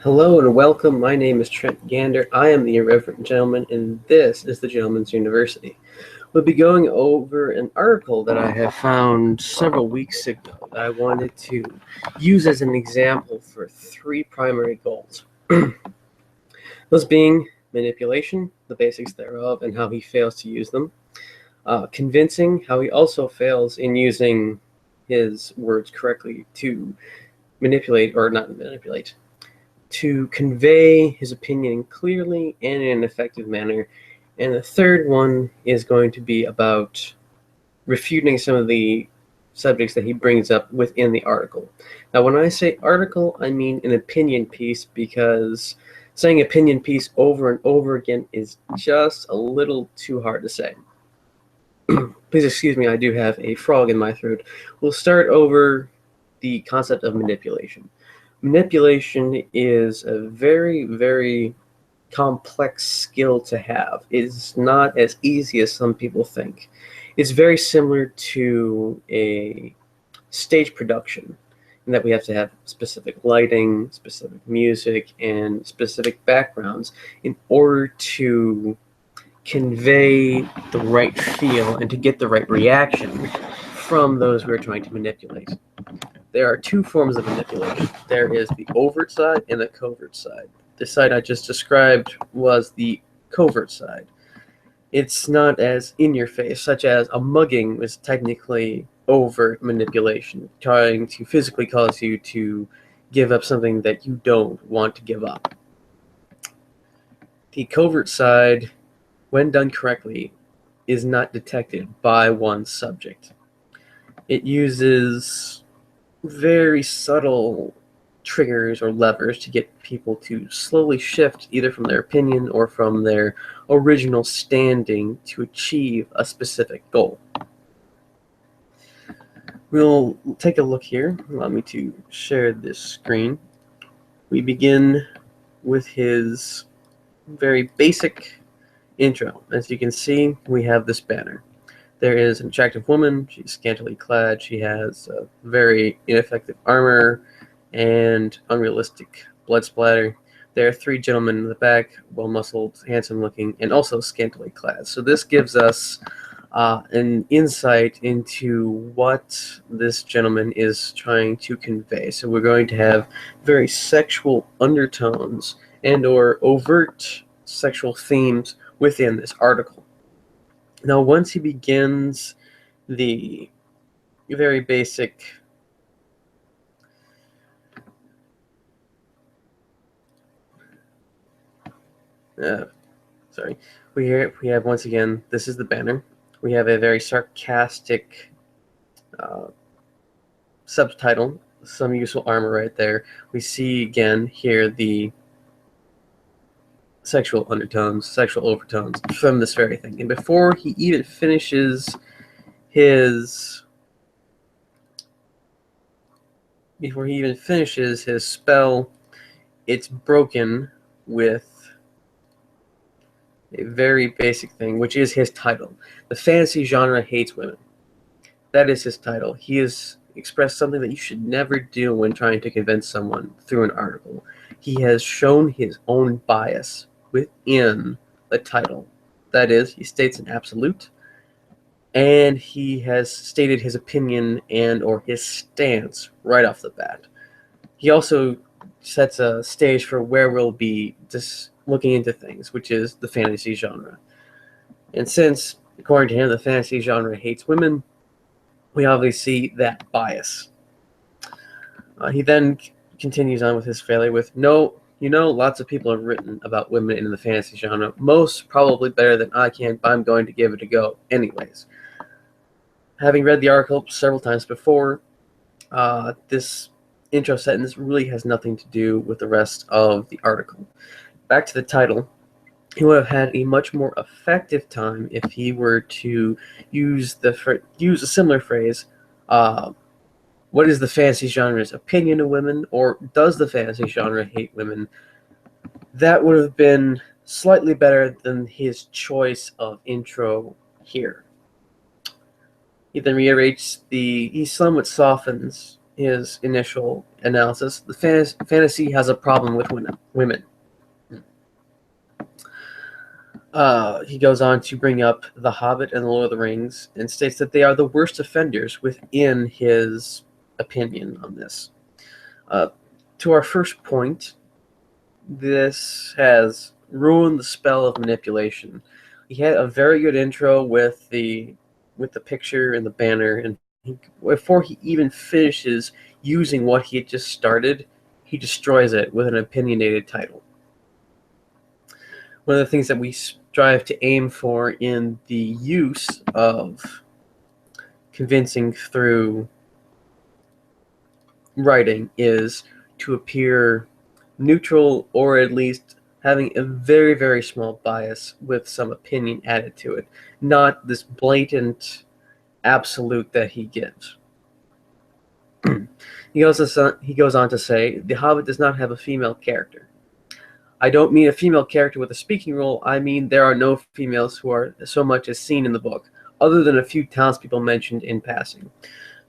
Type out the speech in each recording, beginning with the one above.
Hello and welcome. My name is Trent Gander. I am the Irreverent Gentleman, and this is the Gentleman's University. We'll be going over an article that I have found several weeks ago that I wanted to use as an example for three primary goals. Those being manipulation, the basics thereof, and how he fails to use them. Convincing, how he also fails in using his words correctly to manipulate, or not manipulate, to convey his opinion clearly and in an effective manner. And the third one is going to be about refuting some of the subjects that he brings up within the article. Now, when I say article, I mean an opinion piece, because saying opinion piece over and over again is just a little too hard to say. Please excuse me, I do have a frog in my throat. We'll start over the concept of manipulation. Manipulation is a very, very complex skill to have. It's not as easy as some people think. It's very similar to a stage production in that we have to have specific lighting, specific music, and specific backgrounds in order to convey the right feel and to get the right reaction from those we're trying to manipulate. There are two forms of manipulation. There is the overt side and the covert side. The side I just described was the covert side. It's not as in your face, such as a mugging was technically overt manipulation, trying to physically cause you to give up something that you don't want to give up. The covert side, when done correctly, is not detected by one's subject. It uses very subtle triggers or levers to get people to slowly shift either from their opinion or from their original standing to achieve a specific goal. We'll take a look here. Allow me to share this screen. We begin with his very basic intro. As you can see, we have this banner. There is an attractive woman. She's scantily clad. She has very ineffective armor and unrealistic blood splatter. There are three gentlemen in the back, well-muscled, handsome-looking, and also scantily clad. So this gives us an insight into what this gentleman is trying to convey. So we're going to have very sexual undertones and or overt sexual themes within this article. Now, once he begins the very basic we have once again, this is the banner. We have a very sarcastic subtitle, some useful armor right there. We see again here the sexual undertones, sexual overtones from this very thing. And before he even finishes his spell, it's broken with a very basic thing, which is his title. The fantasy genre hates women. That is his title. He has expressed something that you should never do when trying to convince someone through an article. He has shown his own bias within the title. That is, he states an absolute, and he has stated his opinion and or his stance right off the bat. He also sets a stage for where we'll be just looking into things, which is the fantasy genre. And since, according to him, the fantasy genre hates women, we obviously see that bias. He then continues on with his failure with, no, you know, lots of people have written about women in the fantasy genre, most probably better than I can, but I'm going to give it a go anyways. Having read the article several times before, this intro sentence really has nothing to do with the rest of the article. Back to the title, he would have had a much more effective time if he were to use a similar phrase, what is the fantasy genre's opinion of women, or does the fantasy genre hate women? That would have been slightly better than his choice of intro here. He then reiterates he somewhat softens his initial analysis, the fantasy has a problem with women. He goes on to bring up The Hobbit and The Lord of the Rings and states that they are the worst offenders within his opinion on this. To our first point, this has ruined the spell of manipulation. He had a very good intro with the picture and the banner, and before he even finishes using what he had just started, he destroys it with an opinionated title. One of the things that we strive to aim for in the use of convincing through writing is to appear neutral, or at least having a very, very small bias with some opinion added to it, not this blatant absolute that he gives. He goes on to say, The Hobbit does not have a female character. I don't mean a female character with a speaking role. I mean there are no females who are so much as seen in the book, other than a few townspeople mentioned in passing.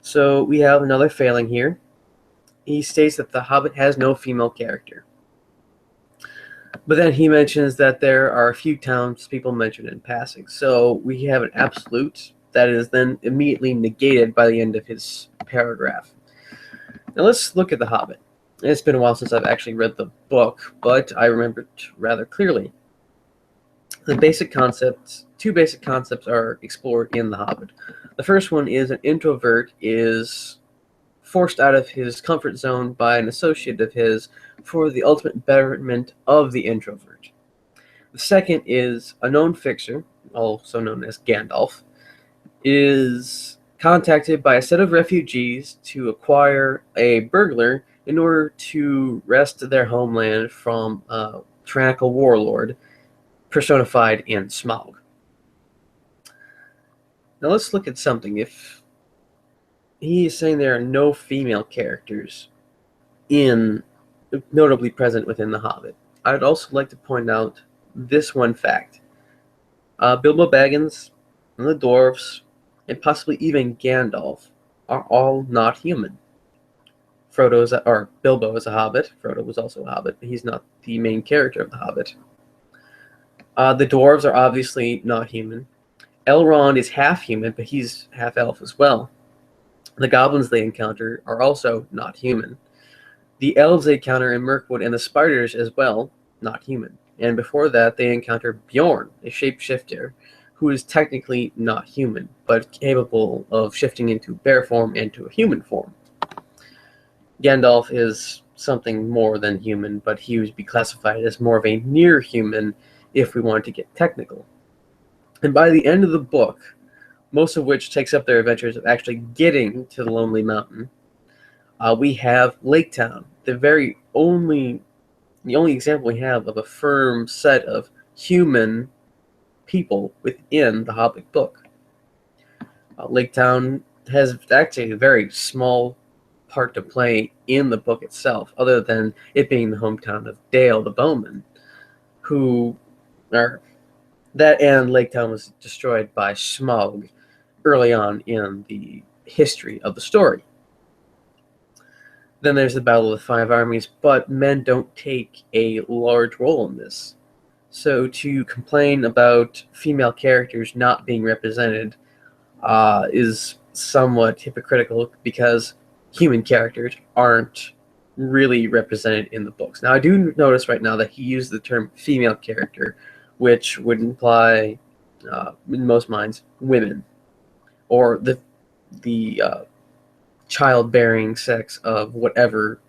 So we have another failing here. He states that The Hobbit has no female character. But then he mentions that there are a few townspeople mentioned in passing. So we have an absolute that is then immediately negated by the end of his paragraph. Now let's look at The Hobbit. It's been a while since I've actually read the book, but I remember it rather clearly. Two basic concepts are explored in The Hobbit. The first one is an introvert is forced out of his comfort zone by an associate of his for the ultimate betterment of the introvert. The second is a known fixer, also known as Gandalf, is contacted by a set of refugees to acquire a burglar in order to wrest their homeland from a tyrannical warlord personified in Smaug. Now let's look at something. If he is saying there are no female characters notably present within The Hobbit, I'd also like to point out this one fact. Bilbo Baggins and the dwarves, and possibly even Gandalf, are all not human. Bilbo is a hobbit. Frodo was also a hobbit, but he's not the main character of The Hobbit. The dwarves are obviously not human. Elrond is half human, but he's half elf as well. The goblins they encounter are also not human. The elves they encounter in Mirkwood, and the spiders as well, not human. And before that, they encounter Bjorn, a shapeshifter, who is technically not human, but capable of shifting into bear form and to a human form. Gandalf is something more than human, but he would be classified as more of a near human if we wanted to get technical. And by the end of the book, most of which takes up their adventures of actually getting to the Lonely Mountain, we have Lake Town, the only example we have of a firm set of human people within the Hobbit book. Lake Town has actually a very small part to play in the book itself, other than it being the hometown of Dale the Bowman, and Lake Town was destroyed by Smaug early on in the history of the story. Then there's the Battle of the Five Armies, but men don't take a large role in this. So to complain about female characters not being represented is somewhat hypocritical, because human characters aren't really represented in the books. Now, I do notice right now that he used the term female character, which would imply, in most minds, women, or the childbearing sex of whatever,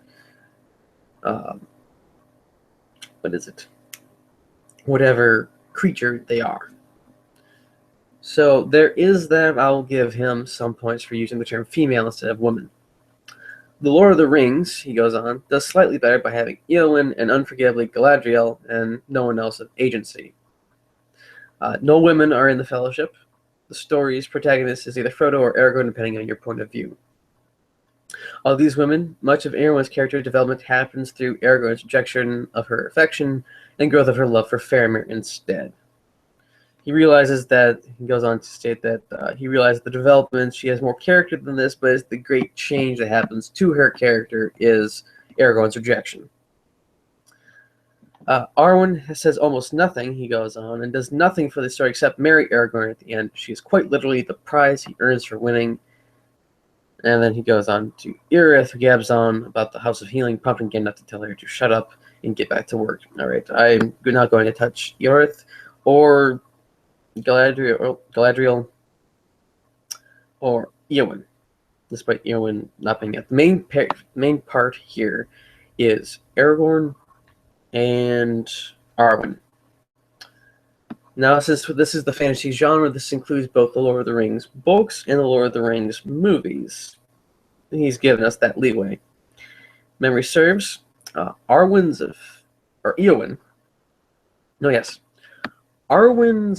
whatever creature they are. So there is that. I'll give him some points for using the term female instead of woman. The Lord of the Rings, he goes on, does slightly better by having Eowyn and unforgettably Galadriel and no one else of agency. No women are in the Fellowship. The story's protagonist is either Frodo or Aragorn, depending on your point of view. Of these women, much of Eowyn's character development happens through Aragorn's rejection of her affection and growth of her love for Faramir instead. he realizes that, he goes on to state that he realizes the development, she has more character than this, but it's the great change that happens to her character is Aragorn's rejection. Arwen says almost nothing, he goes on, and does nothing for the story except marry Aragorn at the end. She is quite literally the prize he earns for winning. And then he goes on to Irith, who gabs on about the House of Healing, prompting Gandalf to tell her to shut up and get back to work. All right, I'm not going to touch Irith or Galadriel or Eowyn, despite Eowyn not being it. The main part here is Aragorn and Arwen. Now, since this is the fantasy genre, this includes both the Lord of the Rings books and the Lord of the Rings movies. He's given us that leeway. Memory serves, Arwen's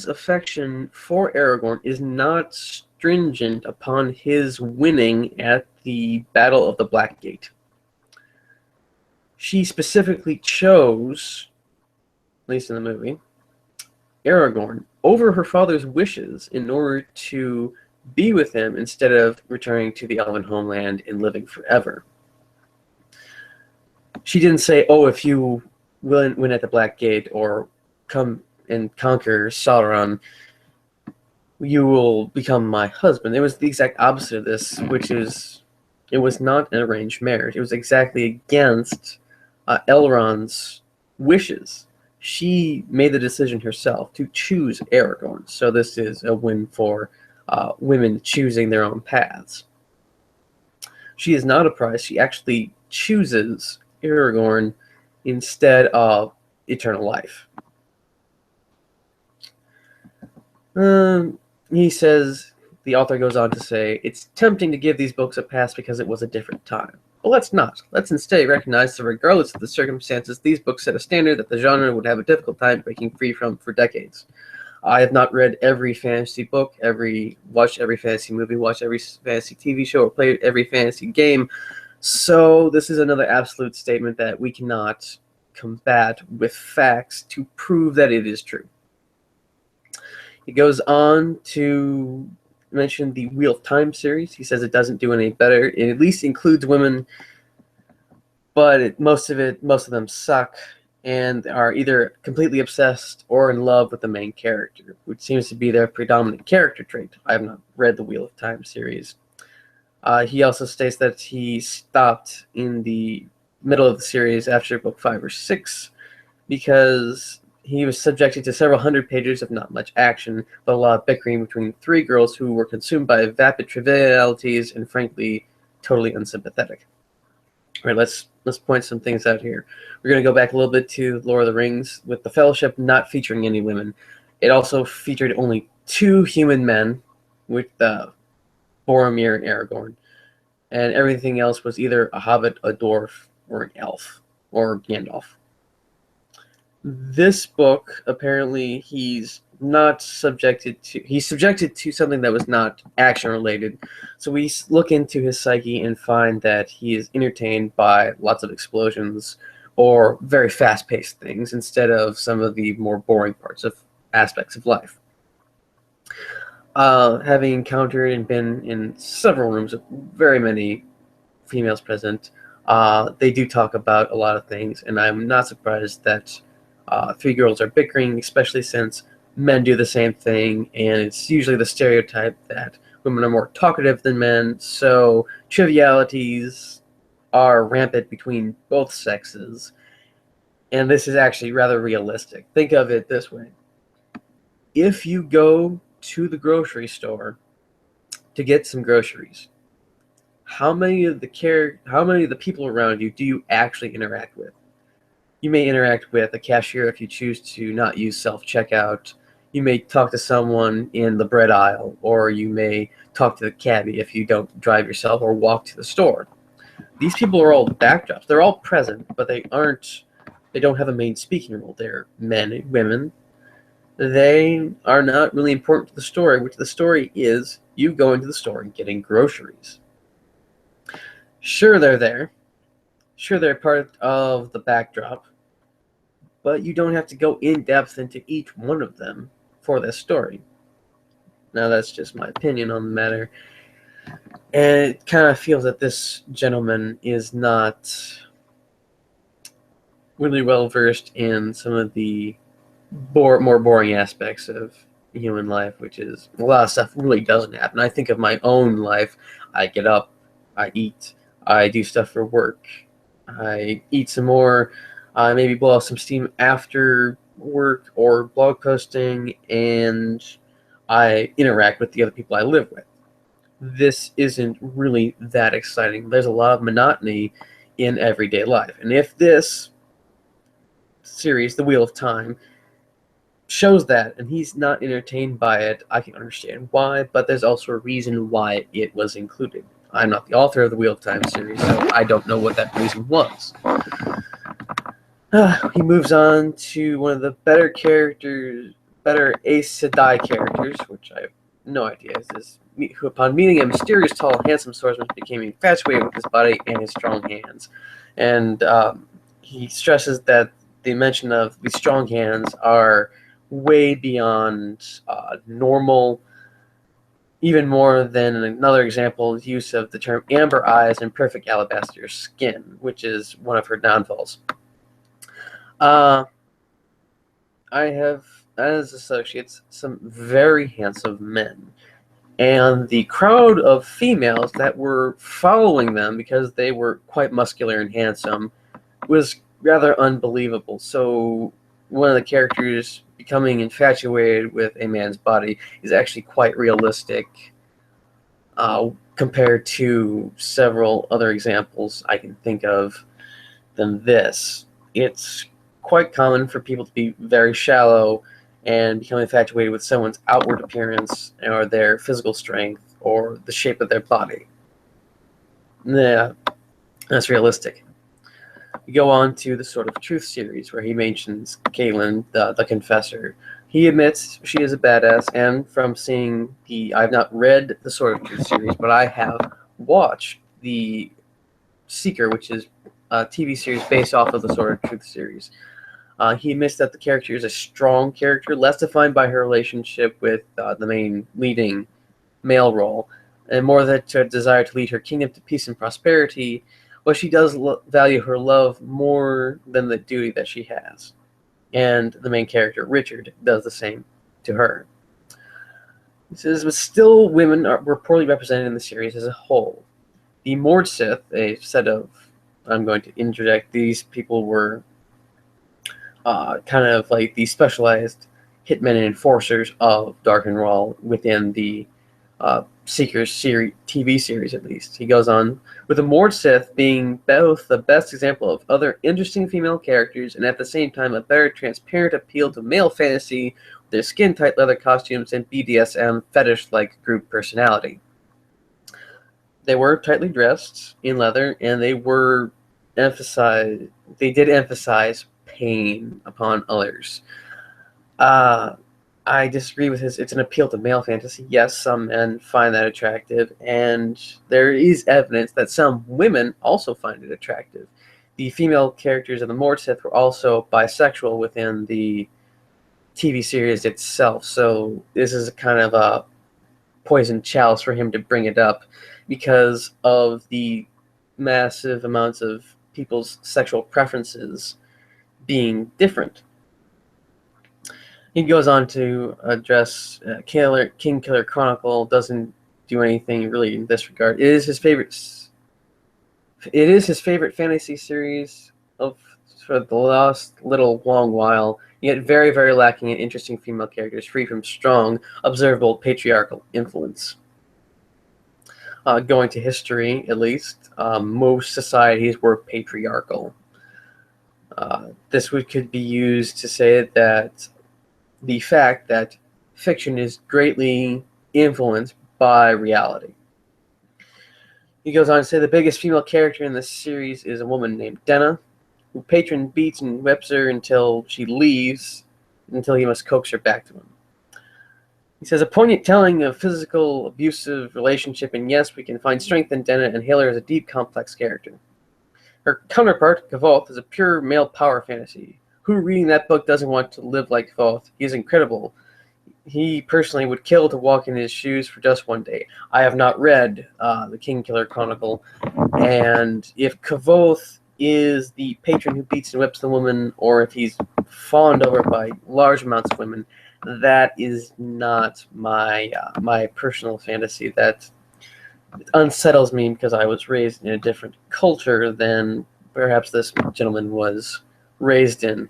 affection for Aragorn is not stringent upon his winning at the Battle of the Black Gate. She specifically chose, at least in the movie, Aragorn over her father's wishes in order to be with him instead of returning to the elven homeland and living forever. She didn't say, oh, if you win at the Black Gate or come and conquer Sauron, you will become my husband. It was the exact opposite of this, which is, it was not an arranged marriage. It was exactly against Elrond's wishes. She made the decision herself to choose Aragorn. So this is a win for women choosing their own paths. She is not a prize. She actually chooses Aragorn instead of eternal life. He says, the author goes on to say, it's tempting to give these books a pass because it was a different time. Well, let's not. Let's instead recognize that regardless of the circumstances, these books set a standard that the genre would have a difficult time breaking free from for decades. I have not read every fantasy book, watched every fantasy movie, watched every fantasy TV show, or played every fantasy game. So this is another absolute statement that we cannot combat with facts to prove that it is true. He goes on to mention the Wheel of Time series. He says it doesn't do any better. It at least includes women, but most of them suck and are either completely obsessed or in love with the main character, which seems to be their predominant character trait. I have not read the Wheel of Time series. He also states that he stopped in the middle of the series after book 5 or 6 because he was subjected to several hundred pages of not much action, but a lot of bickering between 3 girls who were consumed by vapid trivialities and, frankly, totally unsympathetic. All right, let's point some things out here. We're going to go back a little bit to Lord of the Rings, with the Fellowship not featuring any women. It also featured only 2 human men, with Boromir and Aragorn, and everything else was either a hobbit, a dwarf, or an elf, or Gandalf. This book, apparently, he's subjected to something that was not action related. So we look into his psyche and find that he is entertained by lots of explosions or very fast-paced things instead of some of the more boring aspects of life. Having encountered and been in several rooms with very many females present, they do talk about a lot of things, and I'm not surprised that 3 girls are bickering, especially since men do the same thing, and it's usually the stereotype that women are more talkative than men, so trivialities are rampant between both sexes, and this is actually rather realistic. Think of it this way. If you go to the grocery store to get some groceries, how many of the people around you do you actually interact with? You may interact with a cashier if you choose to not use self-checkout. You may talk to someone in the bread aisle, or you may talk to the cabbie if you don't drive yourself or walk to the store. These people are all backdrops. They're all present, but they don't have a main speaking role. They're men and women. They are not really important to the story, which the story is you going to the store and getting groceries. Sure, they're there. Sure, they're part of the backdrop, but you don't have to go in depth into each one of them for this story. Now, that's just my opinion on the matter. And it kind of feels that this gentleman is not really well versed in some of the more boring aspects of human life, which is a lot of stuff really doesn't happen. I think of my own life. I get up, I eat, I do stuff for work, I eat some more, I maybe blow off some steam after work or blog posting, and I interact with the other people I live with. This isn't really that exciting. There's a lot of monotony in everyday life. And if this series, The Wheel of Time, shows that and he's not entertained by it, I can understand why, but there's also a reason why it was included. I'm not the author of the Wheel of Time series, so I don't know what that reason was. He moves on to one of the better Aes Sedai characters, which I have no idea is this, who upon meeting a mysterious, tall, handsome swordsman became infatuated with his body and his strong hands. And he stresses that the mention of the strong hands are way beyond normal, even more than another example use of the term amber eyes and perfect alabaster skin, which is one of her downfalls. I have, as associates, some very handsome men, and the crowd of females that were following them because they were quite muscular and handsome was rather unbelievable. So one of the characters becoming infatuated with a man's body is actually quite realistic compared to several other examples I can think of than this. It's quite common for people to be very shallow and become infatuated with someone's outward appearance or their physical strength or the shape of their body. Yeah, that's realistic. We go on to the Sword of Truth series, where he mentions Caitlin, the Confessor. He admits she is a badass, and from seeing I've not read the Sword of Truth series, but I have watched the Seeker, which is a TV series based off of the Sword of Truth series. He admits that the character is a strong character, less defined by her relationship with the main leading male role, and more that a desire to lead her kingdom to peace and prosperity. But she does value her love more than the duty that she has. And the main character, Richard, does the same to her. He says, but still women were poorly represented in the series as a whole. The Mordsith, a set of, I'm going to interject, these people were kind of like the specialized hitmen and enforcers of Darkenwall within the Seekers TV series, at least. He goes on, with the Mordsith being both the best example of other interesting female characters and at the same time a better transparent appeal to male fantasy with their skin-tight leather costumes and BDSM fetish-like group personality. They were tightly dressed in leather, and they did emphasize pain upon others. I disagree with it's an appeal to male fantasy. Yes, some men find that attractive, and there is evidence that some women also find it attractive. The female characters of the Mordsith were also bisexual within the TV series itself, so this is a kind of a poison chalice for him to bring it up because of the massive amounts of people's sexual preferences being different. He goes on to address King Killer Chronicle doesn't do anything really in this regard. It is his favorite fantasy series for the last long while, yet very, very lacking in interesting female characters free from strong, observable patriarchal influence. Going to history, at least, most societies were patriarchal. This could be used to say that the fact that fiction is greatly influenced by reality. He goes on to say the biggest female character in this series is a woman named Denna, who Patron beats and whips her until she leaves, until he must coax her back to him. He says, a poignant telling of physical, abusive relationship, and yes, we can find strength in Denna and hail her as a deep, complex character. Her counterpart, Kavoth, is a pure male power fantasy. Who reading that book doesn't want to live like Kavoth? He is incredible. he personally would kill to walk in his shoes for just one day. I have not read the King Killer Chronicle, and if Kavoth is the patron who beats and whips the woman, or if he's fawned over by large amounts of women, that is not my personal fantasy. That unsettles me because I was raised in a different culture than perhaps this gentleman was raised in.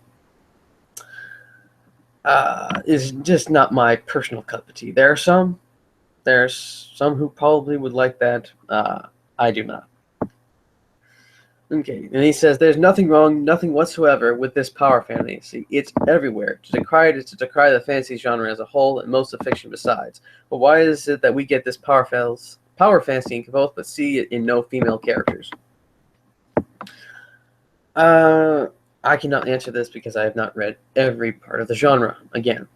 Is just not my personal cup of tea. There's some who probably would like that. I do not. Okay, and he says there's nothing wrong, nothing whatsoever with this power fantasy. It's everywhere. To decry it is to decry the fantasy genre as a whole and most of fiction besides. But why is it that we get this power fantasy in both, but see it in no female characters? I cannot answer this because I have not read every part of the genre. Again,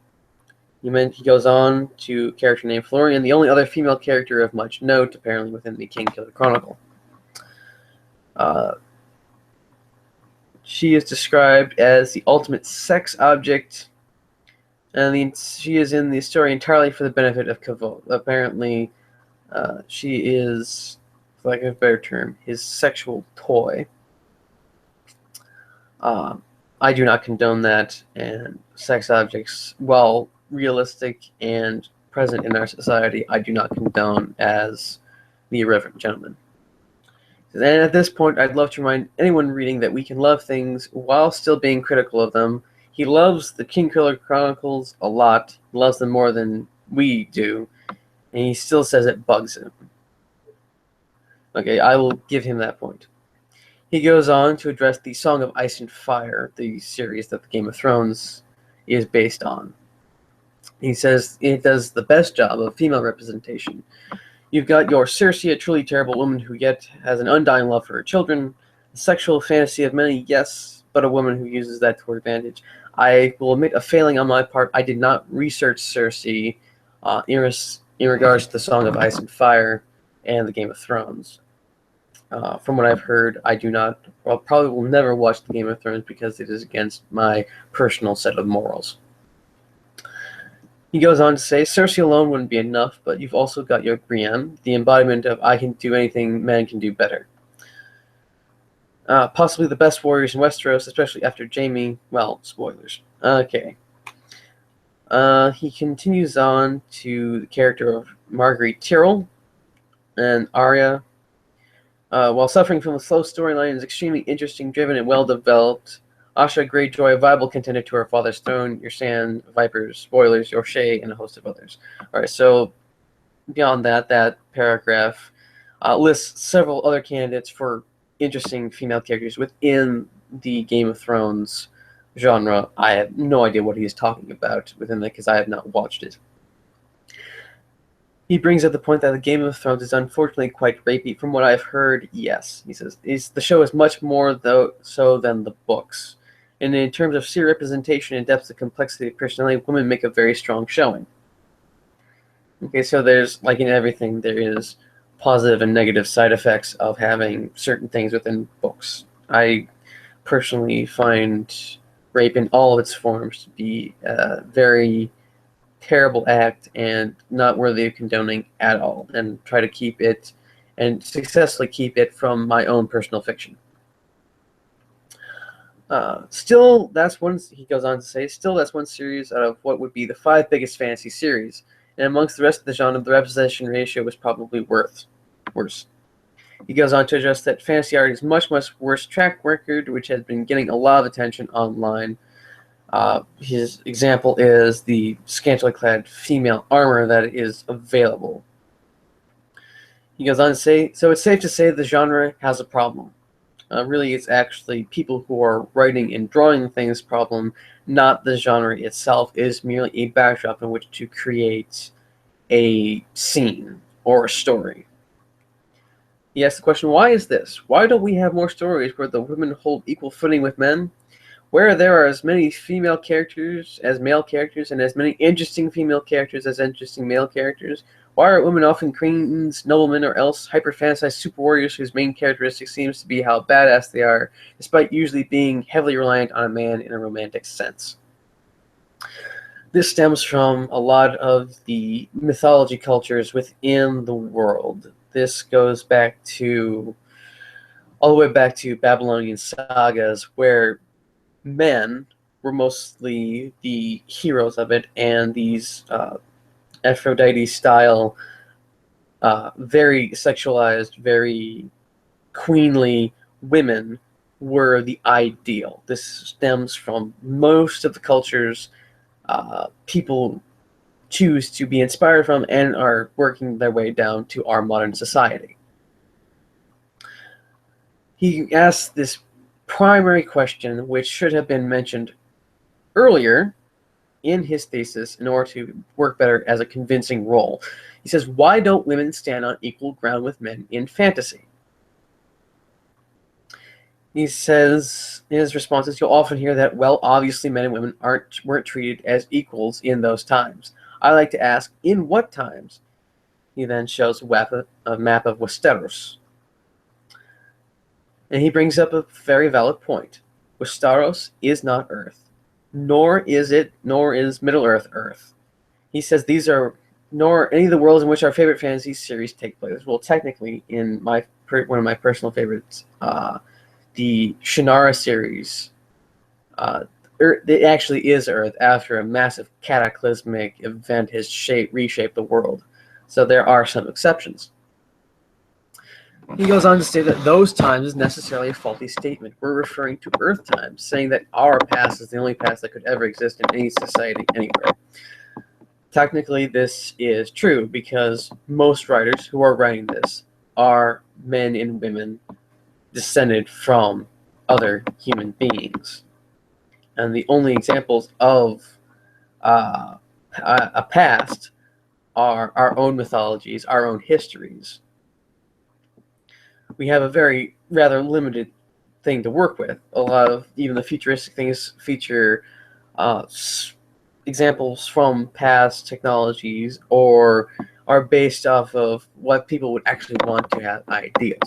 he goes on to a character named Florian, the only other female character of much note, apparently within the King Killer Chronicle. She is described as the ultimate sex object, and she is in the story entirely for the benefit of Kavoth. Apparently, she is, for lack of a better term, his sexual toy. I do not condone that, and sex objects, while realistic and present in our society, I do not condone as the Irreverent Gentleman. And at this point, I'd love to remind anyone reading that we can love things while still being critical of them. He loves the King Killer Chronicles a lot. He loves them more than we do, and he still says it bugs him. Okay, I will give him that point. He goes on to address the Song of Ice and Fire, the series that the Game of Thrones is based on. He says it does the best job of female representation. You've got your Cersei, a truly terrible woman who yet has an undying love for her children, a sexual fantasy of many, yes, but a woman who uses that to her advantage. I will admit a failing on my part. I did not research Cersei in regards to the Song of Ice and Fire and the Game of Thrones. From what I've heard, I do not, well, probably will never watch the Game of Thrones because it is against my personal set of morals. He goes on to say, Cersei alone wouldn't be enough, but you've also got your Brienne, the embodiment of I can do anything men can do better. Possibly the best warriors in Westeros, especially after Jaime. Well, spoilers. Okay. He continues on to the character of Marguerite Tyrell and Arya. While suffering from a slow storyline, is extremely interesting, driven, and well-developed. Asha Greyjoy, a viable contender to her father's throne. Your Sand, Vipers, spoilers, your Shay, and a host of others. All right, so beyond that paragraph lists several other candidates for interesting female characters within the Game of Thrones genre. I have no idea what he is talking about within that because I have not watched it. He brings up the point that the Game of Thrones is unfortunately quite rapey. From what I've heard, yes. He says the show is much more so than the books. And in terms of sheer representation and depth of complexity of personality, women make a very strong showing. Okay, so there's, like in everything, there is positive and negative side effects of having certain things within books. I personally find rape in all of its forms to be a very terrible act and not worthy of condoning at all, and try to keep it and successfully keep it from my own personal fiction. Still, that's one, he goes on to say, still that's one series out of what would be the 5 biggest fantasy series, and amongst the rest of the genre, the representation ratio was probably worse. He goes on to address that fantasy art is much worse track record, which has been getting a lot of attention online. His example is the scantily clad female armor that is available. He goes on to say, so it's safe to say the genre has a problem. Really, it's actually people who are writing and drawing things problem, not the genre itself. It is merely a backdrop in which to create a scene or a story. He asks the question, why is this? Why don't we have more stories where the women hold equal footing with men? Where there are as many female characters as male characters, and as many interesting female characters as interesting male characters? Why are women often queens, noblemen, or else hyper-fantasized super warriors whose main characteristic seems to be how badass they are, despite usually being heavily reliant on a man in a romantic sense? This stems from a lot of the mythology cultures within the world. This goes back to all the way back to Babylonian sagas, where men were mostly the heroes of it, and these Aphrodite style, very sexualized, very queenly women were the ideal. This stems from most of the cultures people choose to be inspired from and are working their way down to our modern society. He asks this primary question, which should have been mentioned earlier in his thesis in order to work better as a convincing role. He says, why don't women stand on equal ground with men in fantasy? He says in his responses, you'll often hear that, well, obviously men and women weren't treated as equals in those times. I like to ask, in what times? He then shows a map of Westeros. And he brings up a very valid point. Westeros is not Earth, nor is Middle-earth Earth. He says these are nor any of the worlds in which our favorite fantasy series take place. Well, technically, in one of my personal favorites, the Shannara series, it actually is Earth after a massive cataclysmic event has reshaped the world. So there are some exceptions. He goes on to say that those times is necessarily a faulty statement. We're referring to Earth times, saying that our past is the only past that could ever exist in any society anywhere. Technically, this is true because most writers who are writing this are men and women descended from other human beings. And the only examples of a past are our own mythologies, our own histories. We have a rather limited thing to work with. A lot of even the futuristic things feature examples from past technologies or are based off of what people would actually want to have ideas.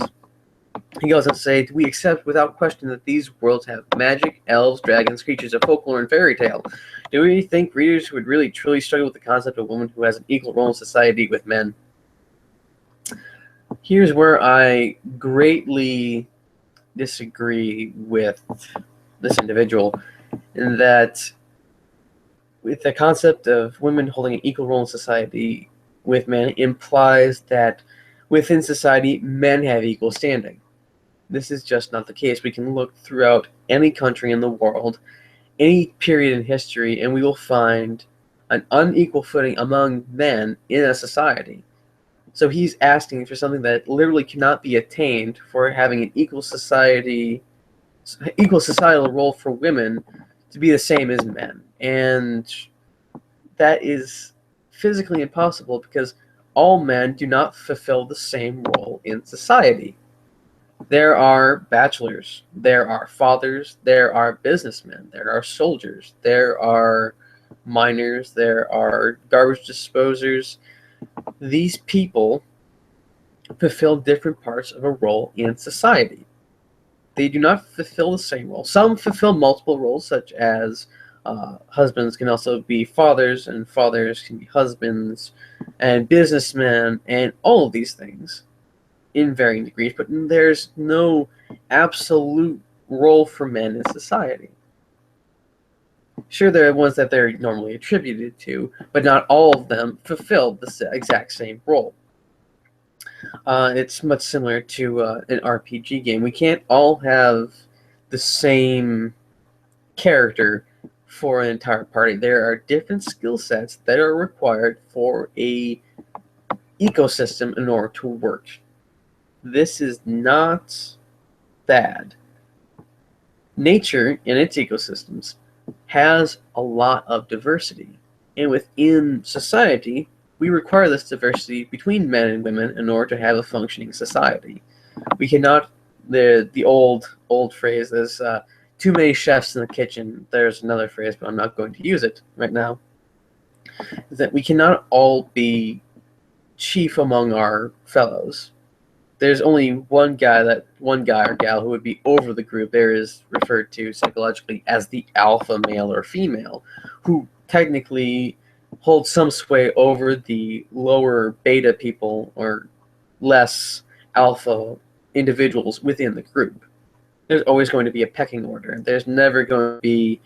He goes on to say, we accept without question that these worlds have magic, elves, dragons, creatures of folklore, and fairy tale. Do we think readers would really truly struggle with the concept of a woman who has an equal role in society with men? Here's where I greatly disagree with this individual, in that with the concept of women holding an equal role in society with men implies that within society men have equal standing. This is just not the case. We can look throughout any country in the world, any period in history, and we will find an unequal footing among men in a society. So he's asking for something that literally cannot be attained for having an equal societal role for women to be the same as men. And that is physically impossible because all men do not fulfill the same role in society. There are bachelors, there are fathers, there are businessmen, there are soldiers, there are miners, there are garbage disposers. These people fulfill different parts of a role in society. They do not fulfill the same role. Some fulfill multiple roles, such as husbands can also be fathers, and fathers can be husbands, and businessmen, and all of these things in varying degrees, but there's no absolute role for men in society. Sure, there are ones that they're normally attributed to, but not all of them fulfill the exact same role. It's much similar to an RPG game. We can't all have the same character for an entire party. There are different skill sets that are required for a ecosystem in order to work. This is not bad. Nature in its ecosystems has a lot of diversity, and within society, we require this diversity between men and women in order to have a functioning society. We cannot, the old phrase is, too many chefs in the kitchen. There's another phrase, but I'm not going to use it right now. Is that we cannot all be chief among our fellows. There's only one guy or gal who would be over the group. There is referred to psychologically as the alpha male or female, who technically hold some sway over the lower beta people or less alpha individuals within the group. There's always going to be a pecking order. There's never going to be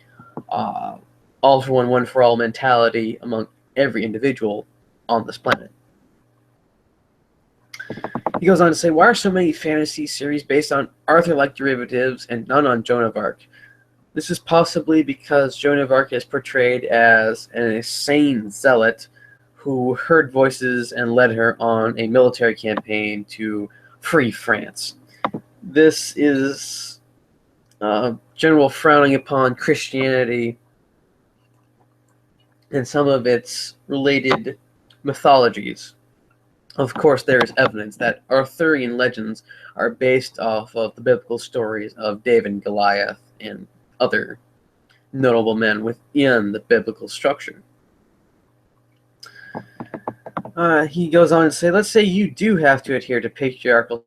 all for one for all mentality among every individual on this planet. He goes on to say, why are so many fantasy series based on Arthur-like derivatives and none on Joan of Arc? This is possibly because Joan of Arc is portrayed as an insane zealot who heard voices and led her on a military campaign to free France. This is general frowning upon Christianity and some of its related mythologies. Of course, there is evidence that Arthurian legends are based off of the biblical stories of David and Goliath and other notable men within the biblical structure. He goes on to say, let's say you do have to adhere to patriarchal